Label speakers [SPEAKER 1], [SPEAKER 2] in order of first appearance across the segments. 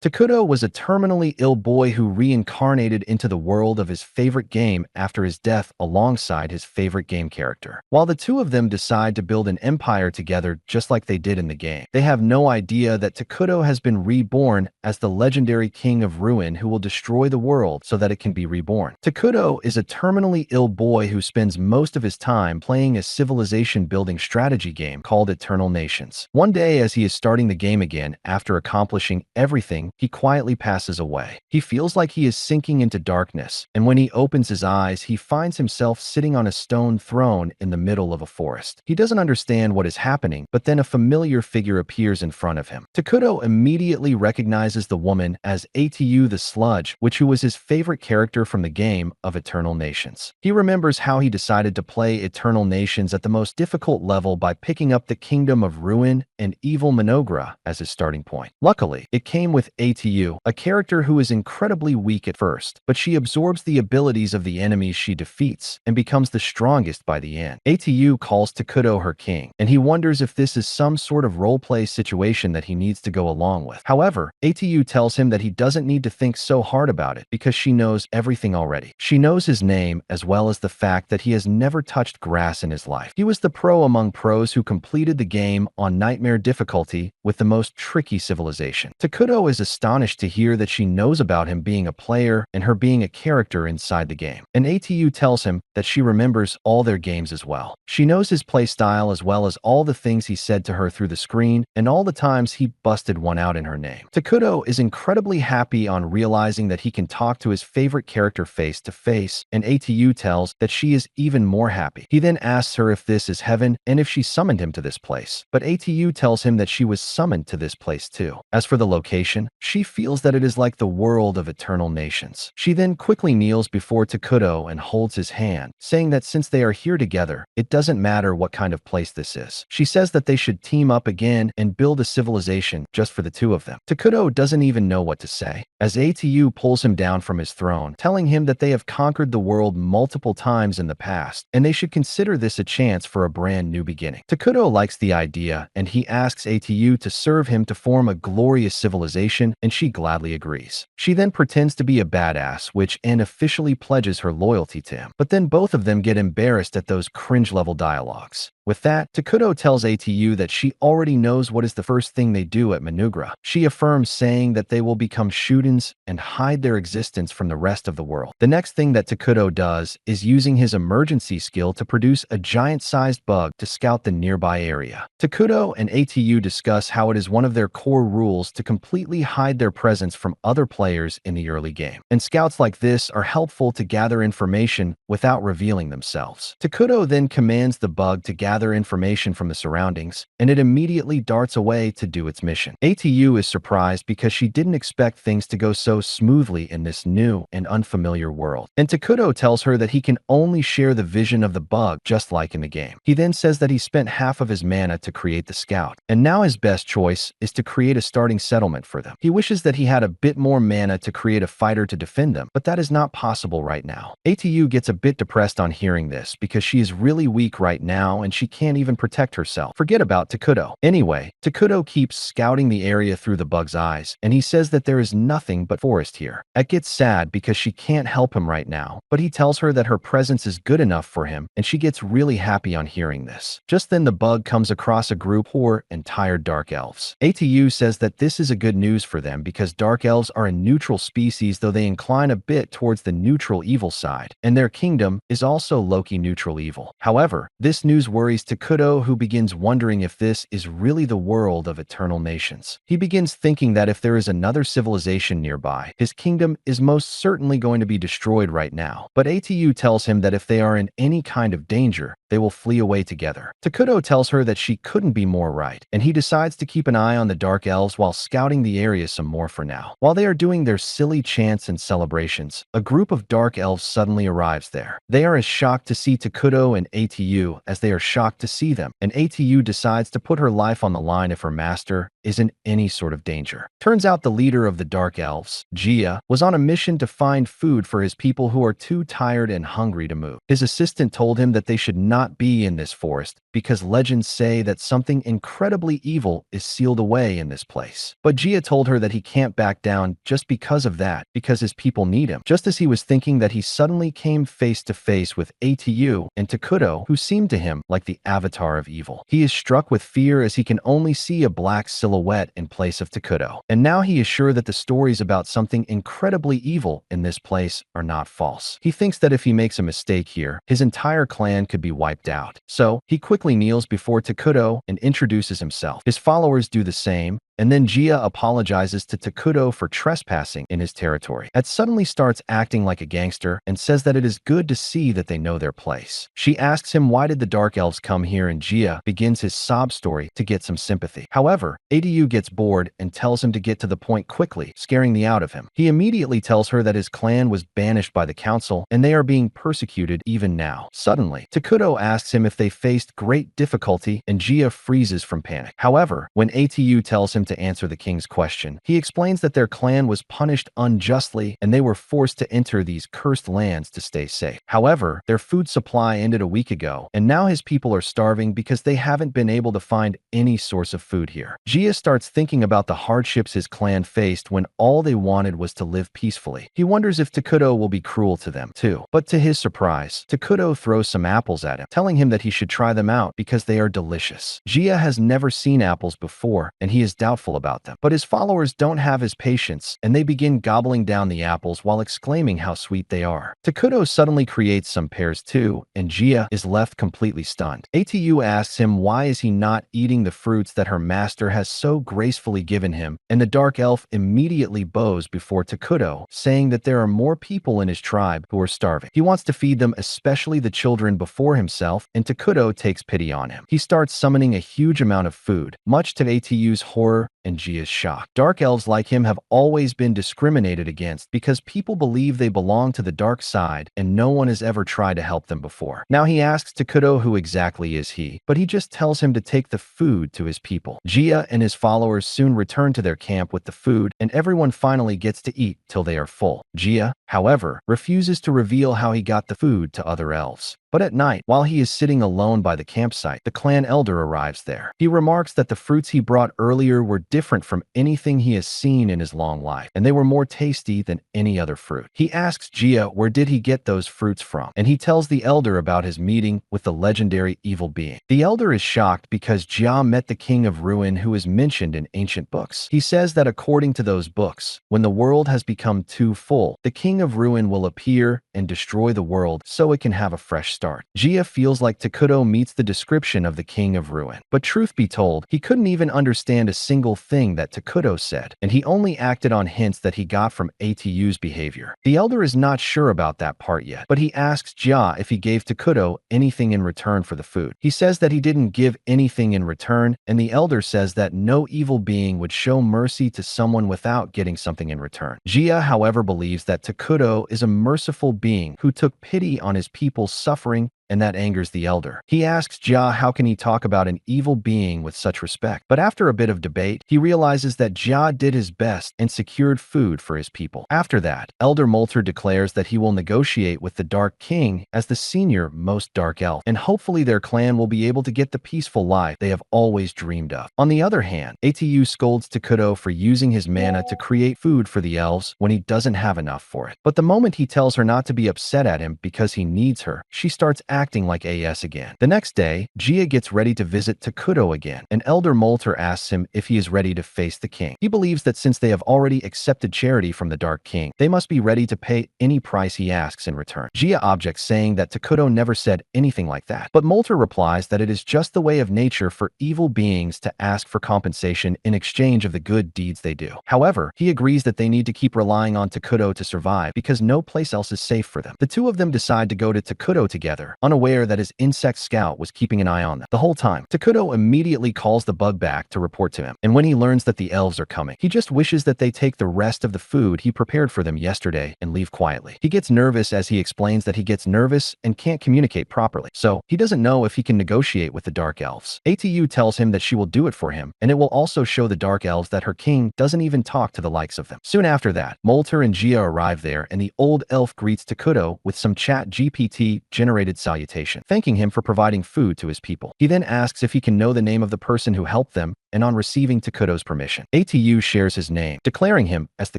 [SPEAKER 1] Takuto was a terminally ill boy who reincarnated into the world of his favorite game after his death alongside his favorite game character. While the two of them decide to build an empire together just like they did in the game, they have no idea that Takuto has been reborn as the legendary king of ruin who will destroy the world so that it can be reborn. Takuto is a terminally ill boy who spends most of his time playing a civilization-building strategy game called Eternal Nations. One day, as he is starting the game again after accomplishing everything, he quietly passes away. He feels like he is sinking into darkness, and when he opens his eyes, he finds himself sitting on a stone throne in the middle of a forest. He doesn't understand what is happening, but then a familiar figure appears in front of him. Takuto immediately recognizes the woman as Atu the Sludge, who was his favorite character from the game of Eternal Nations. He remembers how he decided to play Eternal Nations at the most difficult level by picking up the Kingdom of Ruin and Evil Minogra as his starting point. Luckily, it came with Atu, a character who is incredibly weak at first, but she absorbs the abilities of the enemies she defeats and becomes the strongest by the end. Atu calls Takuto her king, and he wonders if this is some sort of roleplay situation that he needs to go along with. However, Atu tells him that he doesn't need to think so hard about it because she knows everything already. She knows his name as well as the fact that he has never touched grass in his life. He was the pro among pros who completed the game on nightmare difficulty with the most tricky civilization. Takuto is astonished to hear that she knows about him being a player and her being a character inside the game. And Atu tells him that she remembers all their games as well. She knows his playstyle as well as all the things he said to her through the screen and all the times he busted one out in her name. Takuto is incredibly happy on realizing that he can talk to his favorite character face to face, and Atu tells that she is even more happy. He then asks her if this is heaven and if she summoned him to this place, but Atu tells him that she was summoned to this place too. As for the location, she feels that it is like the world of Eternal Nations. She then quickly kneels before Takuto and holds his hand, saying that since they are here together, it doesn't matter what kind of place this is. She says that they should team up again and build a civilization just for the two of them. Takuto doesn't even know what to say, as Atu pulls him down from his throne, telling him that they have conquered the world multiple times in the past, and they should consider this a chance for a brand new beginning. Takuto likes the idea, and he asks Atu to serve him to form a glorious civilization, and she gladly agrees. She then pretends to be a badass, and officially pledges her loyalty to him. But then both of them get embarrassed at those cringe-level dialogues. With that, Takuto tells Atu that she already knows what is the first thing they do at Minogra. She affirms, saying that they will become Shudens and hide their existence from the rest of the world. The next thing that Takuto does is using his emergency skill to produce a giant-sized bug to scout the nearby area. Takuto and Atu discuss how it is one of their core rules to completely hide their presence from other players in the early game, and scouts like this are helpful to gather information without revealing themselves. Takuto then commands the bug to gather information from the surroundings, and it immediately darts away to do its mission. Atu is surprised because she didn't expect things to go so smoothly in this new and unfamiliar world. And Takuto tells her that he can only share the vision of the bug just like in the game. He then says that he spent half of his mana to create the scout, and now his best choice is to create a starting settlement for them. He wishes that he had a bit more mana to create a fighter to defend them, but that is not possible right now. Atu gets a bit depressed on hearing this because she is really weak right now and she can't even protect herself. Forget about Takuto. Anyway, Takuto keeps scouting the area through the bug's eyes, and he says that there is nothing but forest here. Ek gets sad because she can't help him right now, but he tells her that her presence is good enough for him, and she gets really happy on hearing this. Just then the bug comes across a group of poor and tired dark elves. Atu says that this is a good news for them because dark elves are a neutral species, though they incline a bit towards the neutral evil side, and their kingdom is also Loki neutral evil. However, this news worries Takuto, who begins wondering if this is really the world of Eternal Nations. He begins thinking that if there is another civilization nearby, his kingdom is most certainly going to be destroyed right now. But Atu tells him that if they are in any kind of danger, they will flee away together. Takuto tells her that she couldn't be more right, and he decides to keep an eye on the Dark Elves while scouting the area some more for now. While they are doing their silly chants and celebrations, a group of Dark Elves suddenly arrives there. They are as shocked to see Takuto and Atu as they are shocked shocked to see them, and Atu decides to put her life on the line if her master is in any sort of danger. Turns out the leader of the Dark Elves, Gia, was on a mission to find food for his people who are too tired and hungry to move. His assistant told him that they should not be in this forest because legends say that something incredibly evil is sealed away in this place. But Gia told her that he can't back down just because of that, because his people need him. Just as he was thinking that, he suddenly came face to face with Atu and Takuto, who seemed to him like the avatar of evil. He is struck with fear as he can only see a black silhouette in place of Takuto. And now he is sure that the stories about something incredibly evil in this place are not false. He thinks that if he makes a mistake here, his entire clan could be wiped out. So he quickly kneels before Takuto and introduces himself. His followers do the same, and then Gia apologizes to Takuto for trespassing in his territory. Ed suddenly starts acting like a gangster and says that it is good to see that they know their place. She asks him why did the Dark Elves come here, and Gia begins his sob story to get some sympathy. However, Adu gets bored and tells him to get to the point quickly, scaring the out of him. He immediately tells her that his clan was banished by the council and they are being persecuted even now. Suddenly, Takuto asks him if they faced great difficulty, and Gia freezes from panic. However, when Atu tells him to answer the king's question, he explains that their clan was punished unjustly and they were forced to enter these cursed lands to stay safe. However, their food supply ended a week ago, and now his people are starving because they haven't been able to find any source of food here. Gia starts thinking about the hardships his clan faced when all they wanted was to live peacefully. He wonders if Takuto will be cruel to them too. But to his surprise, Takuto throws some apples at him, telling him that he should try them out because they are delicious. Gia has never seen apples before, and he is doubtful about them. But his followers don't have his patience, and they begin gobbling down the apples while exclaiming how sweet they are. Takuto suddenly creates some pears too, and Gia is left completely stunned. Atu asks him why is he not eating the fruits that her master has so gracefully given him, and the Dark Elf immediately bows before Takuto, saying that there are more people in his tribe who are starving. He wants to feed them, especially the children, before himself, and Takuto takes pity on him. He starts summoning a huge amount of food, much to Atu's horror and Gia's shock. Dark elves like him have always been discriminated against because people believe they belong to the dark side and no one has ever tried to help them before. Now he asks Takuto who exactly is he, but he just tells him to take the food to his people. Gia and his followers soon return to their camp with the food, and everyone finally gets to eat till they are full. Gia, however, refuses to reveal how he got the food to other elves. But at night, while he is sitting alone by the campsite, the clan elder arrives there. He remarks that the fruits he brought earlier were different from anything he has seen in his long life, and they were more tasty than any other fruit. He asks Gia where did he get those fruits from, and he tells the elder about his meeting with the legendary evil being. The elder is shocked because Gia met the King of Ruin who is mentioned in ancient books. He says that according to those books, when the world has become too full, the King of Ruin will appear and destroy the world so it can have a fresh start. Gia feels like Takuto meets the description of the King of Ruin. But truth be told, he couldn't even understand a single thing that Takuto said, and he only acted on hints that he got from Atu's behavior. The elder is not sure about that part yet, but he asks Gia if he gave Takuto anything in return for the food. He says that he didn't give anything in return, and the elder says that no evil being would show mercy to someone without getting something in return. Gia, however, believes that Takuto is a merciful being who took pity on his people's suffering, and that angers the elder. He asks Gia how can he talk about an evil being with such respect. But after a bit of debate, he realizes that Gia did his best and secured food for his people. After that, Elder Molter declares that he will negotiate with the Dark King as the senior most dark elf, and hopefully their clan will be able to get the peaceful life they have always dreamed of. On the other hand, Atu scolds Takuto for using his mana to create food for the elves when he doesn't have enough for it. But the moment he tells her not to be upset at him because he needs her, she starts acting like AS again. The next day, Gia gets ready to visit Takuto again, and Elder Molter asks him if he is ready to face the king. He believes that since they have already accepted charity from the Dark King, they must be ready to pay any price he asks in return. Gia objects, saying that Takuto never said anything like that, but Molter replies that it is just the way of nature for evil beings to ask for compensation in exchange of the good deeds they do. However, he agrees that they need to keep relying on Takuto to survive because no place else is safe for them. The two of them decide to go to Takuto together, unaware that his insect scout was keeping an eye on them the whole time. Takuto immediately calls the bug back to report to him, and when he learns that the elves are coming, he just wishes that they take the rest of the food he prepared for them yesterday and leave quietly. He gets nervous as he explains that he gets nervous and can't communicate properly, so he doesn't know if he can negotiate with the Dark Elves. Atu tells him that she will do it for him, and it will also show the Dark Elves that her king doesn't even talk to the likes of them. Soon after that, Molter and Gia arrive there, and the old elf greets Takuto with some chat GPT-generated salutation, thanking him for providing food to his people. He then asks if he can know the name of the person who helped them, and on receiving Takuto's permission, Atu shares his name, declaring him as the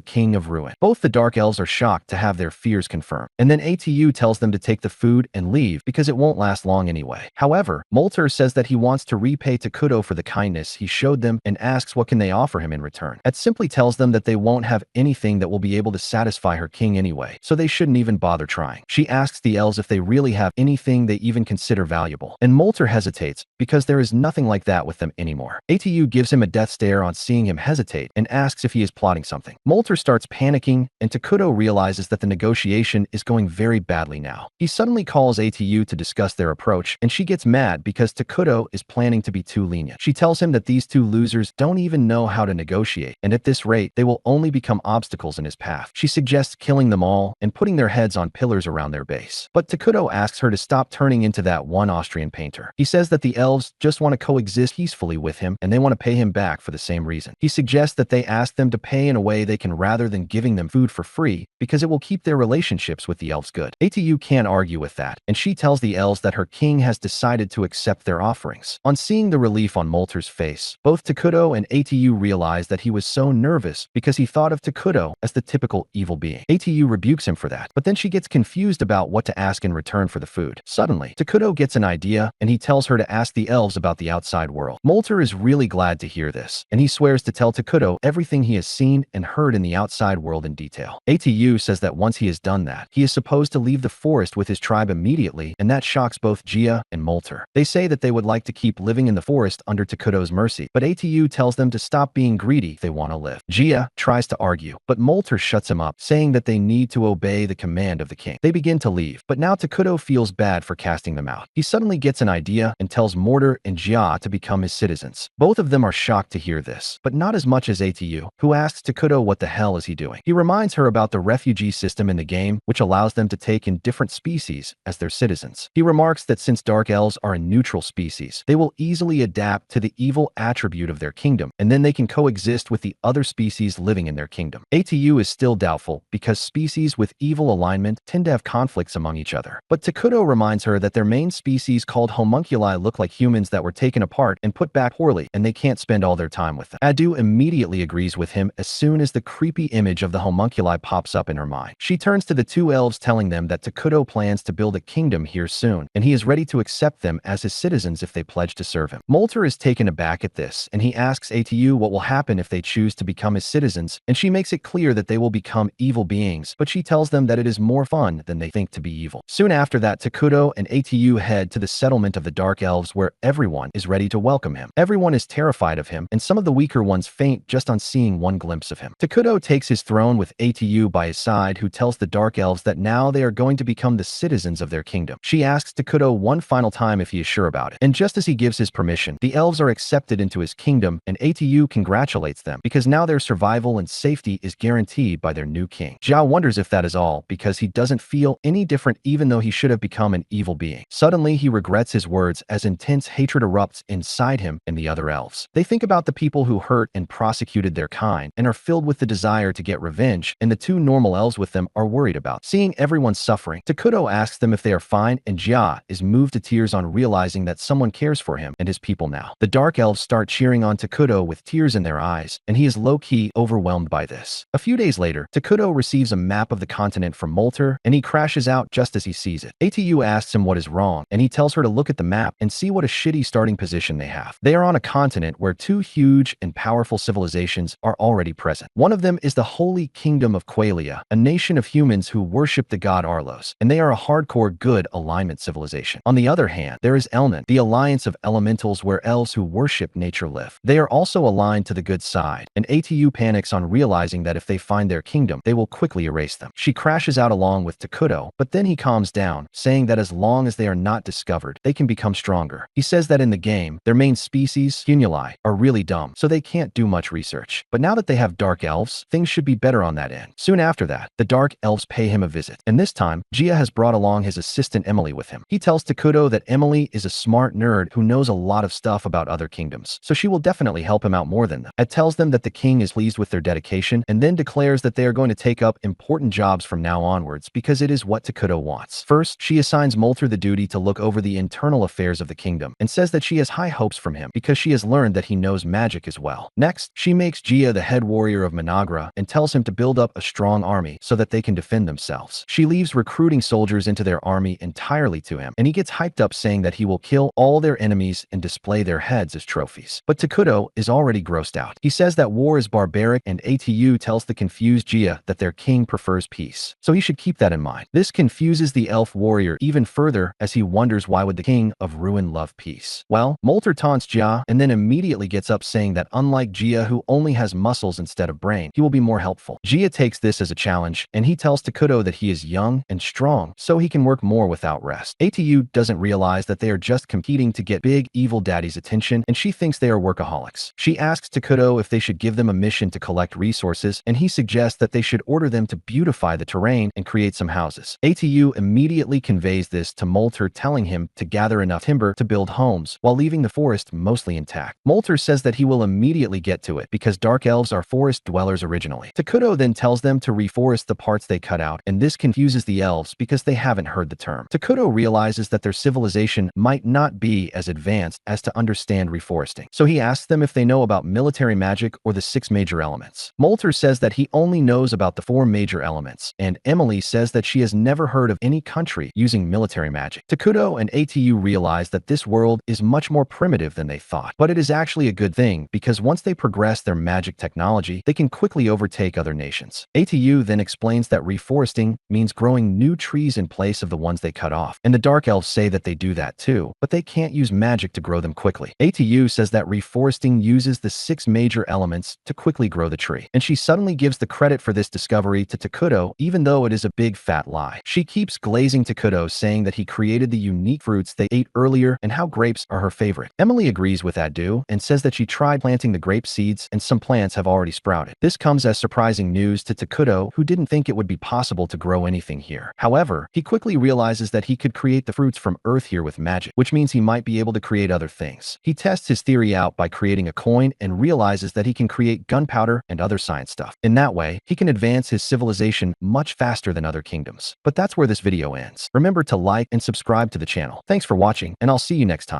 [SPEAKER 1] King of Ruin. Both the Dark Elves are shocked to have their fears confirmed, and then Atu tells them to take the food and leave because it won't last long anyway. However, Molter says that he wants to repay Takuto for the kindness he showed them and asks what can they offer him in return. It simply tells them that they won't have anything that will be able to satisfy her king anyway, so they shouldn't even bother trying. She asks the elves if they really have anything they even consider valuable, and Molter hesitates because there is nothing like that with them anymore. Atu gives him a death stare on seeing him hesitate and asks if he is plotting something. Molter starts panicking, and Takuto realizes that the negotiation is going very badly now. He suddenly calls Atu to discuss their approach, and she gets mad because Takuto is planning to be too lenient. She tells him that these two losers don't even know how to negotiate, and at this rate, they will only become obstacles in his path. She suggests killing them all and putting their heads on pillars around their base. But Takuto asks her to stop turning into that one Austrian painter. He says that the elves just want to coexist peacefully with him, and they want to pay him back for the same reason. He suggests that they ask them to pay in a way they can rather than giving them food for free, because it will keep their relationships with the elves good. Atu can't argue with that, and she tells the elves that her king has decided to accept their offerings. On seeing the relief on Molter's face, both Takuto and Atu realize that he was so nervous because he thought of Takuto as the typical evil being. Atu rebukes him for that, but then she gets confused about what to ask in return for the food. Suddenly, Takuto gets an idea, and he tells her to ask the elves about the outside world. Molter is really glad to hear this, and he swears to tell Takuto everything he has seen and heard in the outside world in detail. Atu says that once he has done that, he is supposed to leave the forest with his tribe immediately, and that shocks both Gia and Molter. They say that they would like to keep living in the forest under Takuto's mercy, but Atu tells them to stop being greedy if they want to live. Gia tries to argue, but Molter shuts him up, saying that they need to obey the command of the king. They begin to leave, but now Takuto feels bad for casting them out. He suddenly gets an idea and tells Mortar and Gia to become his citizens. Both of them are shocked to hear this, but not as much as Atu, who asks Takuto what the hell is he doing. He reminds her about the refugee system in the game, which allows them to take in different species as their citizens. He remarks that since Dark Elves are a neutral species, they will easily adapt to the evil attribute of their kingdom, and then they can coexist with the other species living in their kingdom. Atu is still doubtful because species with evil alignment tend to have conflicts among each other. But Takuto reminds her that their main species called homunculi look like humans that were taken apart and put back poorly, and they can't spend all their time with them. Adu immediately agrees with him as soon as the creepy image of the homunculi pops up in her mind. She turns to the two elves, telling them that Takuto plans to build a kingdom here soon, and he is ready to accept them as his citizens if they pledge to serve him. Molter is taken aback at this, and he asks Atu what will happen if they choose to become his citizens, and she makes it clear that they will become evil beings, but she tells them that it is more fun than they think to be evil. Soon after that, Takuto and Atu head to the settlement of the Dark Elves, where everyone is ready to welcome him. Everyone is terrified of him, and some of the weaker ones faint just on seeing one glimpse of him. Takuto takes his throne with Atu by his side, who tells the Dark Elves that now they are going to become the citizens of their kingdom. She asks Takuto one final time if he is sure about it, and just as he gives his permission, the elves are accepted into his kingdom, and Atu congratulates them because now their survival and safety is guaranteed by their new king. Jia wonders if that is all, because he doesn't feel any different even though he should have become an evil being. Suddenly, he regrets his words as intense hatred erupts inside him and the other elves. They think about the people who hurt and prosecuted their kind and are filled with the desire to get revenge, and the two normal elves with them are worried about seeing everyone suffering. Takuto asks them if they are fine, and Jia is moved to tears on realizing that someone cares for him and his people now. The Dark Elves start cheering on Takuto with tears in their eyes, and he is low-key overwhelmed by this. A few days later, Takuto receives a map of the continent from Molter, and he crashes out just as he sees it. Atu asks him what is wrong, and he tells her to look at the map and see what a shitty starting position they have. They are on a continent continent where two huge and powerful civilizations are already present. One of them is the Holy Kingdom of Qualia, a nation of humans who worship the god Arlos, and they are a hardcore good alignment civilization. On the other hand, there is Elnan, the alliance of elementals where elves who worship nature live. They are also aligned to the good side, and Atu panics on realizing that if they find their kingdom, they will quickly erase them. She crashes out along with Takuto, but then he calms down, saying that as long as they are not discovered, they can become stronger. He says that in the game, their main species, Hunuli, are really dumb, so they can't do much research. But now that they have dark elves, things should be better on that end. Soon after that, the dark elves pay him a visit, and this time, Gia has brought along his assistant Emily with him. He tells Takuto that Emily is a smart nerd who knows a lot of stuff about other kingdoms, so she will definitely help him out more than them. It tells them that the king is pleased with their dedication, and then declares that they are going to take up important jobs from now onwards because it is what Takuto wants. First, she assigns Molter the duty to look over the internal affairs of the kingdom, and says that she has high hopes from him because she has learned that he knows magic as well. Next, she makes Gia the head warrior of Managra and tells him to build up a strong army so that they can defend themselves. She leaves recruiting soldiers into their army entirely to him, and he gets hyped up saying that he will kill all their enemies and display their heads as trophies. But Takuto is already grossed out. He says that war is barbaric, and Atu tells the confused Gia that their king prefers peace, so he should keep that in mind. This confuses the elf warrior even further as he wonders why would the king of ruin love peace. Well, Molter taunts Gia and then immediately gets up saying that unlike Gia who only has muscles instead of brain, he will be more helpful. Gia takes this as a challenge, and he tells Takuto that he is young and strong, so he can work more without rest. Atu doesn't realize that they are just competing to get Big Evil Daddy's attention, and she thinks they are workaholics. She asks Takuto if they should give them a mission to collect resources, and he suggests that they should order them to beautify the terrain and create some houses. Atu immediately conveys this to Molter, telling him to gather enough timber to build homes while leaving the forest mostly intact. Molter says that he will immediately get to it because dark elves are forest dwellers originally. Takuto then tells them to reforest the parts they cut out, and this confuses the elves because they haven't heard the term. Takuto realizes that their civilization might not be as advanced as to understand reforesting, so he asks them if they know about military magic or the 6 major elements. Molter says that he only knows about the 4 major elements, and Emily says that she has never heard of any country using military magic. Takuto and Atu realize that this world is much more primitive than they thought, but it is actually a good thing because once they progress their magic technology, they can quickly overtake other nations. Atu then explains that reforesting means growing new trees in place of the ones they cut off, and the Dark Elves say that they do that too, but they can't use magic to grow them quickly. Atu says that reforesting uses the 6 major elements to quickly grow the tree, and she suddenly gives the credit for this discovery to Takuto, even though it is a big fat lie. She keeps glazing Takuto, saying that he created the unique fruits they ate earlier and how grapes are her favorite. Emily agrees with Adu and says that she tried planting the grape seeds and some plants have already sprouted. This comes as surprising news to Takuto, who didn't think it would be possible to grow anything here. However, he quickly realizes that he could create the fruits from Earth here with magic, which means he might be able to create other things. He tests his theory out by creating a coin and realizes that he can create gunpowder and other science stuff. In that way, he can advance his civilization much faster than other kingdoms. But that's where this video ends. Remember to like and subscribe to the channel. Thanks for watching, and I'll see you next time.